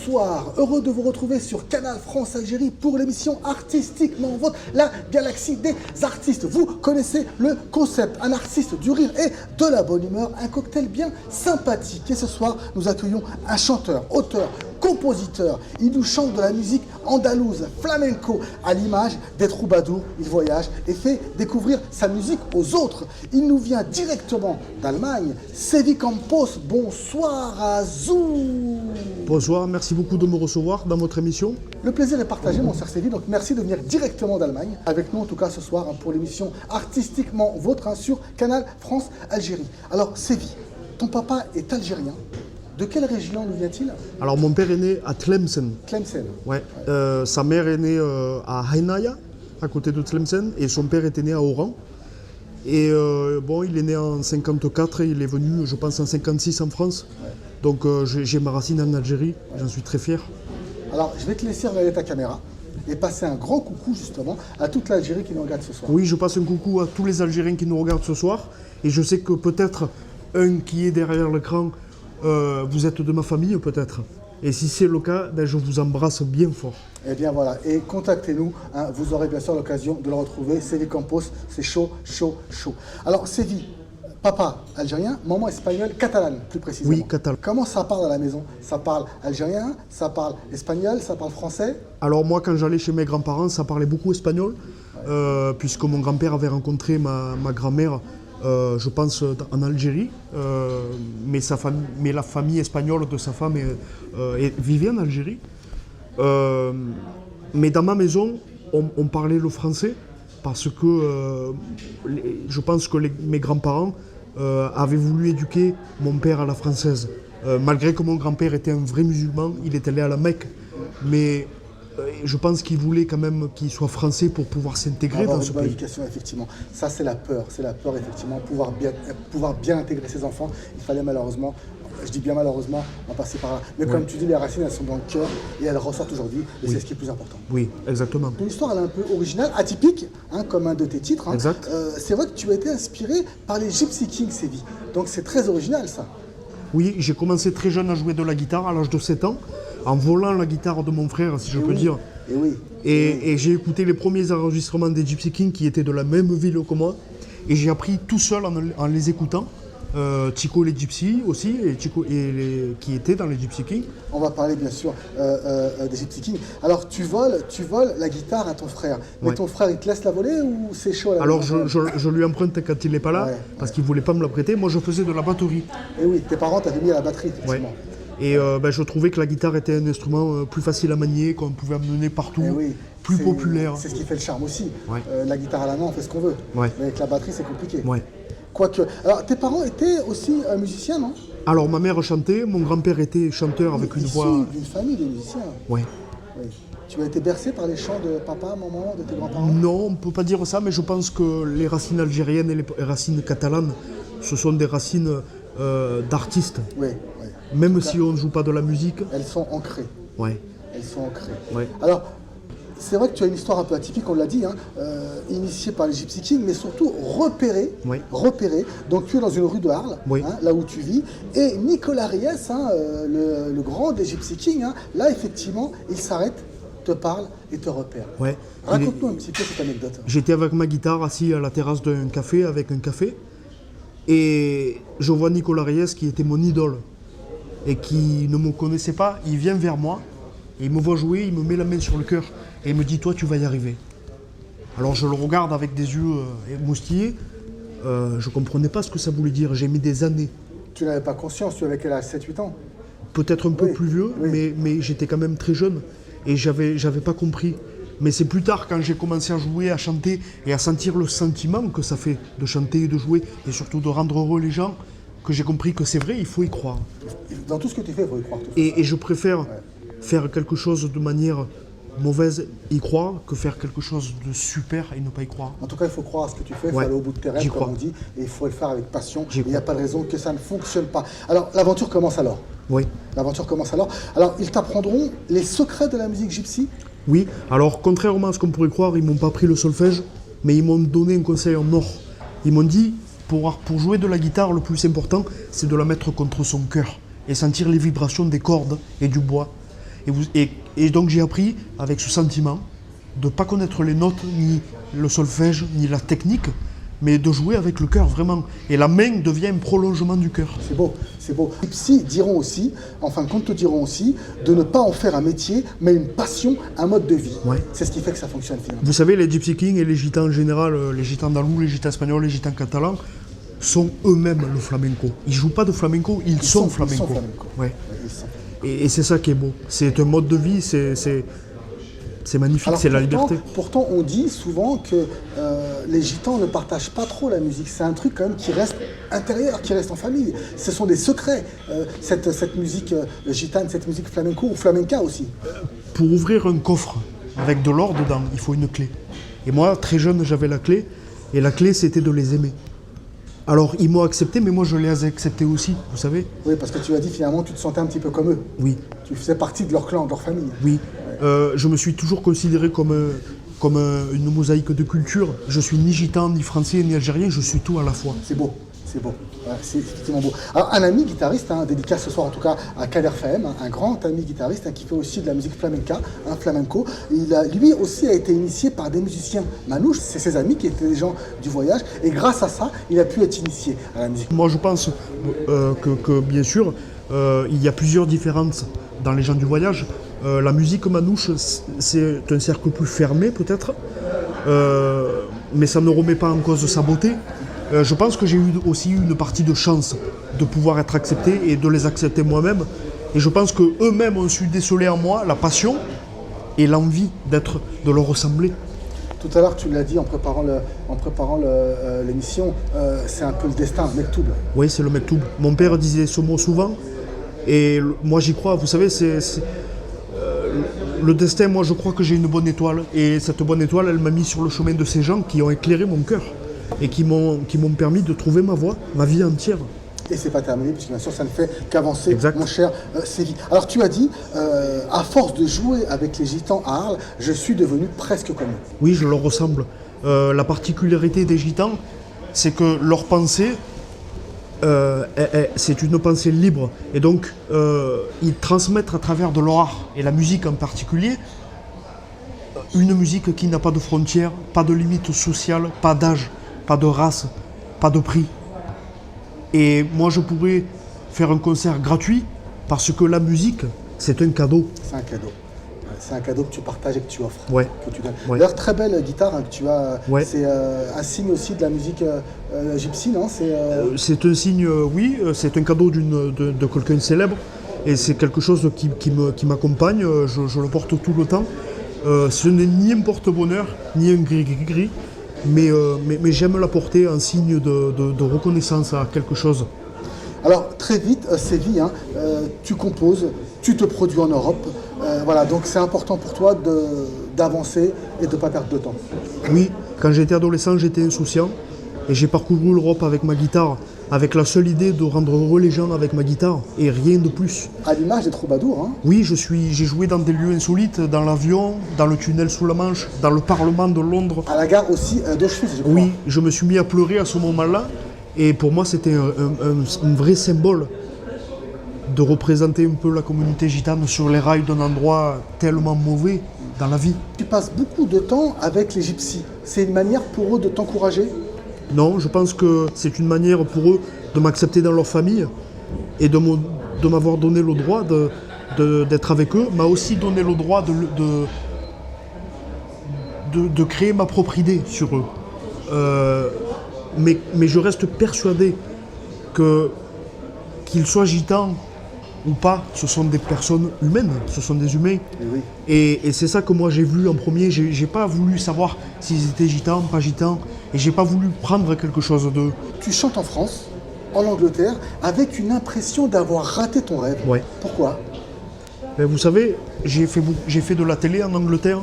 bonsoir, heureux de vous retrouver sur Canal France Algérie pour l'émission Artistiquement Vôtre, la galaxie des artistes. Vous connaissez le concept, un artiste du rire et de la bonne humeur, un cocktail bien sympathique. Et ce soir, nous accueillons un chanteur, auteur, compositeur. Il nous chante de la musique andalouse, flamenco, à l'image des troubadours. Il voyage et fait découvrir sa musique aux autres. Il nous vient directement d'Allemagne. Sevi Campos, bonsoir à Zou. Bonsoir, merci beaucoup de me recevoir dans votre émission. Le plaisir est partagé, mon cher Sevi, donc merci de venir directement d'Allemagne, avec nous en tout cas ce soir pour l'émission Artistiquement Vôtre sur Canal France Algérie. Alors Sevi, ton papa est algérien. De quelle région nous vient-il? Alors mon père est né à Tlemcen. Tlemcen. Ouais. Sa mère est née à Hainaya, à côté de Tlemcen, et son père était né à Oran. Et bon, il est né en 54 et il est venu, je pense, en 56 en France. Ouais. Donc j'ai ma racine en Algérie, ouais. J'en suis très fier. Alors je vais te laisser regarder ta caméra et passer un grand coucou justement à toute l'Algérie qui nous regarde ce soir. Oui, je passe un coucou à tous les Algériens qui nous regardent ce soir. Et je sais que peut-être un qui est derrière l'écran, vous êtes de ma famille peut-être. Et si c'est le cas, ben, je vous embrasse bien fort. Eh bien voilà, et contactez-nous, hein, vous aurez bien sûr l'occasion de le retrouver. Sevi Campos, c'est chaud, chaud, chaud. Alors Sevi, papa algérien, maman espagnole, catalane plus précisément. Oui, catalane. Comment ça parle à la maison? Ça parle algérien, ça parle espagnol, ça parle français? Alors moi, quand j'allais chez mes grands-parents, ça parlait beaucoup espagnol, ouais. Puisque mon grand-père avait rencontré ma grand-mère, je pense, en Algérie, mais la famille espagnole de sa femme vivait en Algérie. Mais dans ma maison, on parlait le français parce que je pense que mes grands-parents avaient voulu éduquer mon père à la française. Malgré que mon grand-père était un vrai musulman, il est allé à la Mecque, mais je pense qu'il voulait quand même qu'il soit français pour pouvoir s'intégrer dans ce pays. Éducation, effectivement. Ça, c'est la peur, effectivement, pouvoir bien intégrer ses enfants. Il fallait malheureusement, je dis bien malheureusement, en passer par là. Mais oui. Comme tu dis, les racines, elles sont dans le cœur et elles ressortent aujourd'hui, et oui. C'est ce qui est plus important. Oui, exactement. Ton histoire, elle est un peu originale, atypique, hein, comme un de tes titres. Hein. Exact. C'est vrai que tu as été inspiré par les Gypsy Kings, Sevi. Donc c'est très original, ça. Oui, j'ai commencé très jeune à jouer de la guitare, à l'âge de 7 ans. En volant la guitare de mon frère, si je peux dire. Et j'ai écouté les premiers enregistrements des Gypsy Kings qui étaient de la même ville que moi. Et j'ai appris tout seul en les écoutant. Chico les Gypsy aussi, qui étaient dans les Gypsy Kings. On va parler bien sûr des Gypsy Kings. Alors tu voles la guitare à ton frère. Mais ouais. Ton frère, il te laisse la voler ou c'est chaud là? Alors je lui emprunte quand il n'est pas là, ouais, parce qu'il ne voulait pas me la prêter. Moi je faisais de la batterie. Et oui, tes parents t'avaient mis à la batterie, effectivement. Ouais. Et je trouvais que la guitare était un instrument plus facile à manier, qu'on pouvait amener partout, oui, plus populaire. C'est ce qui fait le charme aussi. Ouais. La guitare à la main, on fait ce qu'on veut. Ouais. Mais avec la batterie, c'est compliqué. Ouais. Quoique. Alors, tes parents étaient aussi musiciens, non? Alors, ma mère chantait, mon grand-père était chanteur avec une voix... d'une famille de musiciens. Ouais. Oui. Tu as été bercé par les chants de papa, maman, de tes grands-parents? Non, on ne peut pas dire ça, mais je pense que les racines algériennes et les racines catalanes, ce sont des racines d'artistes. Oui. Même si on ne joue pas de la musique. Elles sont ancrées. Ouais. Elles sont ancrées. Ouais. Alors, c'est vrai que tu as une histoire un peu atypique, on l'a dit, hein, initiée par les Gypsy Kings, mais surtout repérée. Oui. Donc tu es dans une rue de Arles, oui. Hein, là où tu vis, et Nicolas Riès, hein, le grand des Gypsy Kings, hein, là effectivement, il s'arrête, te parle et te repère. Ouais. Raconte-nous un petit peu cette anecdote. J'étais avec ma guitare assis à la terrasse d'un café avec un café, et je vois Nicolas Riès qui était mon idole. Et qui ne me connaissait pas, il vient vers moi, et il me voit jouer, il me met la main sur le cœur, et il me dit « Toi, tu vas y arriver ». Alors je le regarde avec des yeux émoustillés, je ne comprenais pas ce que ça voulait dire, j'ai mis des années. Tu n'avais pas conscience, tu avais quel âge, 7-8 ans? Peut-être un peu plus vieux, oui. mais j'étais quand même très jeune, et j'avais pas compris. Mais c'est plus tard, quand j'ai commencé à jouer, à chanter, et à sentir le sentiment que ça fait de chanter et de jouer, et surtout de rendre heureux les gens, que j'ai compris que c'est vrai, il faut y croire. Dans tout ce que tu fais, il faut y croire. Et je préfère faire quelque chose de manière mauvaise, y croire, que faire quelque chose de super et ne pas y croire. En tout cas, il faut croire à ce que tu fais, il faut aller au bout de tes rêves, comme on dit, et il faut le faire avec passion. Il n'y a pas de raison que ça ne fonctionne pas. Alors, l'aventure commence alors. Oui. L'aventure commence alors. Alors, ils t'apprendront les secrets de la musique gypsy? Oui. Alors, contrairement à ce qu'on pourrait croire, ils ne m'ont pas pris le solfège, mais ils m'ont donné un conseil en or. Ils m'ont dit... Pour jouer de la guitare, le plus important, c'est de la mettre contre son cœur et sentir les vibrations des cordes et du bois. Et donc j'ai appris avec ce sentiment de ne pas connaître les notes, ni le solfège, ni la technique, mais de jouer avec le cœur, vraiment. Et la main devient un prolongement du cœur. C'est beau, c'est beau. Les psys diront aussi, en fin de compte te diront aussi, de ne pas en faire un métier, mais une passion, un mode de vie. Ouais. C'est ce qui fait que ça fonctionne finalement. Vous savez, les Gypsy Kings et les gitans en général, les gitans andalous, les gitans espagnols, les gitans catalans, sont eux-mêmes le flamenco. Ils jouent pas de flamenco, ils sont flamenco. Ils sont flamenco. Ouais. Ouais, ils sont. Et c'est ça qui est beau. C'est un mode de vie, c'est magnifique, c'est la liberté. Pourtant, on dit souvent que les gitans ne partagent pas trop la musique. C'est un truc quand même qui reste intérieur, qui reste en famille. Ce sont des secrets, cette musique gitane, cette musique flamenco ou flamenca aussi. Pour ouvrir un coffre avec de l'or dedans, il faut une clé. Et moi, très jeune, j'avais la clé. Et la clé, c'était de les aimer. Alors, ils m'ont accepté, mais moi, je les ai acceptés aussi, vous savez. Oui, parce que tu as dit finalement, tu te sentais un petit peu comme eux. Oui. Tu faisais partie de leur clan, de leur famille. Oui. Je me suis toujours considéré comme une mosaïque de culture. Je suis ni gitan, ni français, ni algérien, je suis tout à la fois. C'est beau, c'est beau. Ouais, c'est effectivement beau. Alors, un ami guitariste, dédicace ce soir en tout cas à Kader Fahem, un grand ami guitariste qui fait aussi de la musique flamenca, flamenco. Lui aussi a été initié par des musiciens manouches, c'est ses amis qui étaient des gens du voyage, et grâce à ça, il a pu être initié à la musique. Moi, je pense que bien sûr, il y a plusieurs différences dans les gens du voyage. La musique manouche, c'est un cercle plus fermé peut-être, mais ça ne remet pas en cause sa beauté. Je pense que j'ai eu aussi une partie de chance de pouvoir être accepté et de les accepter moi-même. Et je pense qu'eux-mêmes ont su déceler en moi la passion et l'envie de leur ressembler. Tout à l'heure, tu l'as dit en préparant l'émission, c'est un peu le destin, Mektoub. Oui, c'est le Mektoub. Mon père disait ce mot souvent et moi j'y crois. Vous savez, le destin, moi je crois que j'ai une bonne étoile. Et cette bonne étoile, elle m'a mis sur le chemin de ces gens qui ont éclairé mon cœur et qui m'ont permis de trouver ma voie, ma vie entière. Et c'est pas terminé, puisque bien sûr ça ne fait qu'avancer, exact. Mon cher Sévi. Alors tu as dit, à force de jouer avec les gitans à Arles, je suis devenu presque comme eux. Oui, je leur ressemble. La particularité des gitans, c'est que leur pensée, c'est une pensée libre. Et donc, ils transmettent à travers de leur art, et la musique en particulier, une musique qui n'a pas de frontières, pas de limites sociales, pas d'âge, pas de race, pas de prix. Et moi, je pourrais faire un concert gratuit parce que la musique, c'est un cadeau. C'est un cadeau. C'est un cadeau que tu partages et que tu offres. Ouais. Que tu donnes. Ouais. D'ailleurs, très belle guitare que tu as. Ouais. C'est un signe aussi de la musique gypsy, non? C'est un signe, oui, c'est un cadeau de quelqu'un de célèbre. Et c'est quelque chose qui m'accompagne, je le porte tout le temps. Ce n'est ni un porte-bonheur, ni un gris-gris. Mais j'aime la porter en signe de reconnaissance à quelque chose. Alors très vite, Sévi, tu composes, tu te produis en Europe, voilà, donc c'est important pour toi d'avancer et de ne pas perdre de temps. Oui, quand j'étais adolescent, j'étais insouciant et j'ai parcouru l'Europe avec ma guitare, avec la seule idée de rendre heureux les gens avec ma guitare et rien de plus. À l'image des troubadours. Oui, j'ai joué dans des lieux insolites, dans l'avion, dans le tunnel sous la Manche, dans le Parlement de Londres. À la gare aussi d'Auschwitz, je crois. Oui, je me suis mis à pleurer à ce moment-là et pour moi c'était un vrai symbole de représenter un peu la communauté gitane sur les rails d'un endroit tellement mauvais dans la vie. Tu passes beaucoup de temps avec les gypsies. C'est une manière pour eux de t'encourager? Non, je pense que c'est une manière pour eux de m'accepter dans leur famille et de m'avoir donné le droit d'être avec eux, m'a aussi donné le droit de créer ma propre idée sur eux. Mais je reste persuadé qu'ils soient gitans ou pas, ce sont des personnes humaines, ce sont des humains. Oui. Et c'est ça que moi j'ai vu en premier. J'ai pas voulu savoir s'ils étaient gitans, pas gitans, et j'ai pas voulu prendre quelque chose d'eux. Tu chantes en France, en Angleterre, avec une impression d'avoir raté ton rêve. Ouais. Pourquoi? Ben, vous savez, j'ai fait de la télé en Angleterre,